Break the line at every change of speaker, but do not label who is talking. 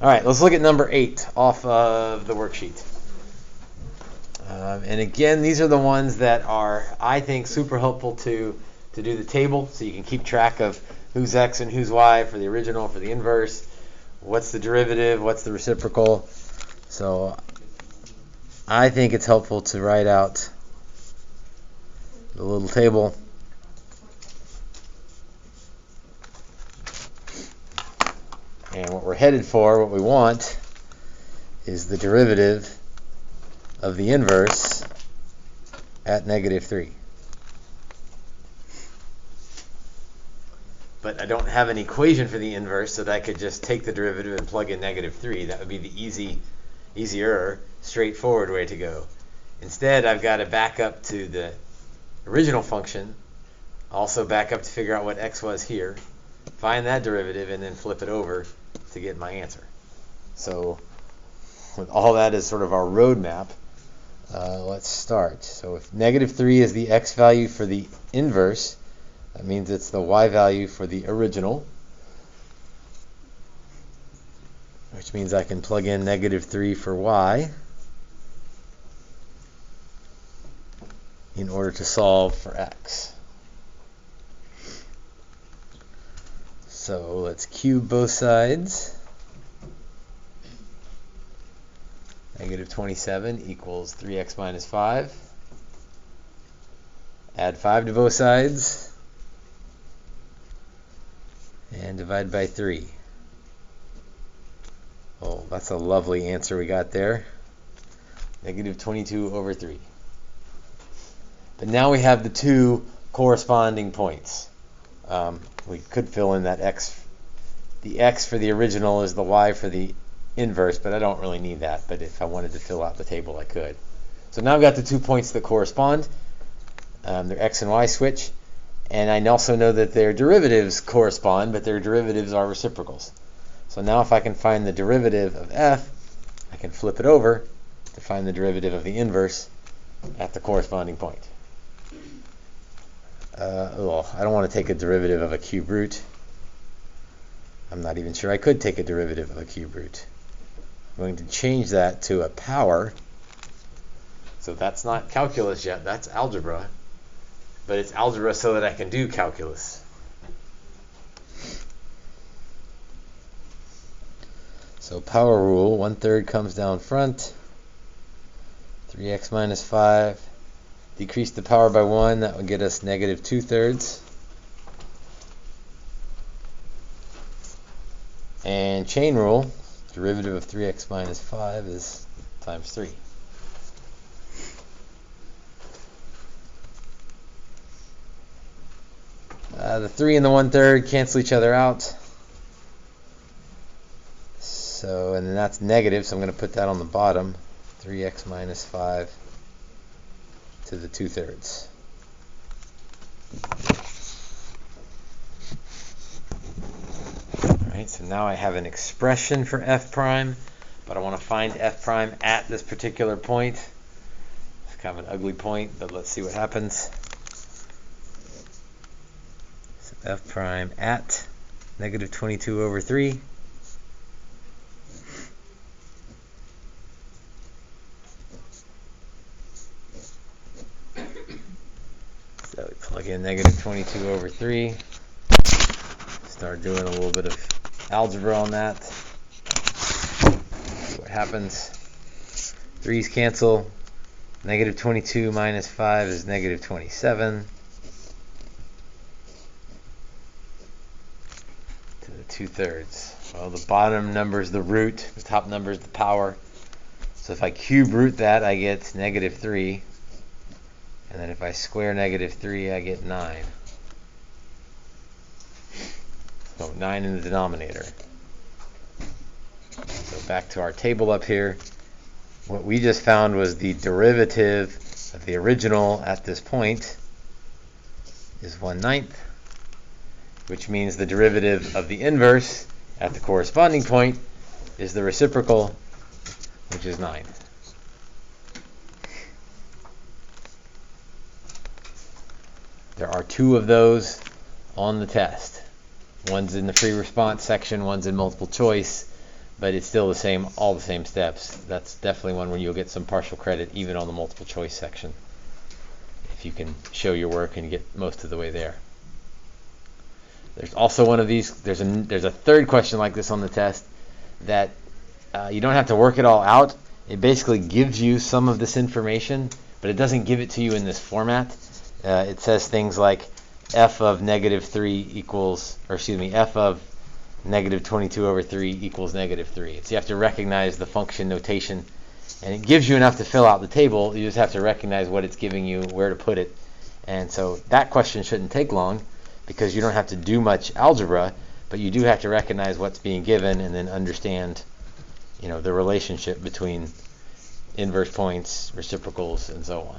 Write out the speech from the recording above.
All right, let's look at number 8 off of the worksheet. And again, these are the ones that are, I think, super helpful to do the table, so you can keep track of who's x and who's y for the original, for the inverse, what's the derivative, what's the reciprocal. So I think it's helpful to write out the little table. And what we're headed for, what we want, is the derivative of the inverse at -3. But I don't have an equation for the inverse, so that I could just take the derivative and plug in -3. That would be the easier, straightforward way to go. Instead, I've got to back up to the original function, also back up to figure out what x was here, find that derivative, and then flip it over to get my answer. So with all that as sort of our roadmap, let's start. So if -3 is the x value for the inverse, that means it's the y value for the original, which means I can plug in -3 for y in order to solve for x. So let's cube both sides. -27 equals 3x minus 5. Add 5 to both sides. And divide by 3. Oh, that's a lovely answer we got there. -22/3. But now we have the two corresponding points. We could fill in that x. The x for the original is the y for the inverse, but I don't really need that. But if I wanted to fill out the table, I could. So now I've got the 2 points that correspond. They're x and y switch. And I also know that their derivatives correspond, but their derivatives are reciprocals. So now if I can find the derivative of f, I can flip it over to find the derivative of the inverse at the corresponding point. I don't want to take a derivative of a cube root. I'm not even sure I could take a derivative of a cube root. I'm going to change that to a power. So that's not calculus yet, that's algebra. But it's algebra so that I can do calculus. So power rule, 1/3 comes down front. 3x minus 5. Decrease the power by 1, that would get us -2/3. And chain rule, derivative of 3x minus 5 is times 3. The 3 and the 1/3 cancel each other out. So, and then that's negative, so I'm going to put that on the bottom. 3x minus 5 to the 2/3. Alright, so now I have an expression for f prime, but I want to find f prime at this particular point. It's kind of an ugly point, but let's see what happens. So f prime at -22/3. So we plug in -22/3. Start doing a little bit of algebra on that. See what happens. 3's cancel. -22 minus 5 is -27. To the 2/3. Well, the bottom number is the root. The top number is the power. So if I cube root that, I get -3. And then if I square -3, I get 9. So 9 in the denominator. So back to our table up here. What we just found was the derivative of the original at this point is 1/9, which means the derivative of the inverse at the corresponding point is the reciprocal, which is 9. There are 2 of those on the test. One's in the free response section, one's in multiple choice. but it's still all the same steps. That's definitely one where you'll get some partial credit even on the multiple choice section, if you can show your work and get most of the way there. There's also one of these, there's a third question like this on the test that you don't have to work it all out. It basically gives you some of this information, but it doesn't give it to you in this format. It says things like f of negative 3 equals, or excuse me, f of negative 22 over 3 equals negative 3. So you have to recognize the function notation, and it gives you enough to fill out the table. You just have to recognize what it's giving you, where to put it. And so that question shouldn't take long, because you don't have to do much algebra, but you do have to recognize what's being given and then understand, the relationship between inverse points, reciprocals, and so on.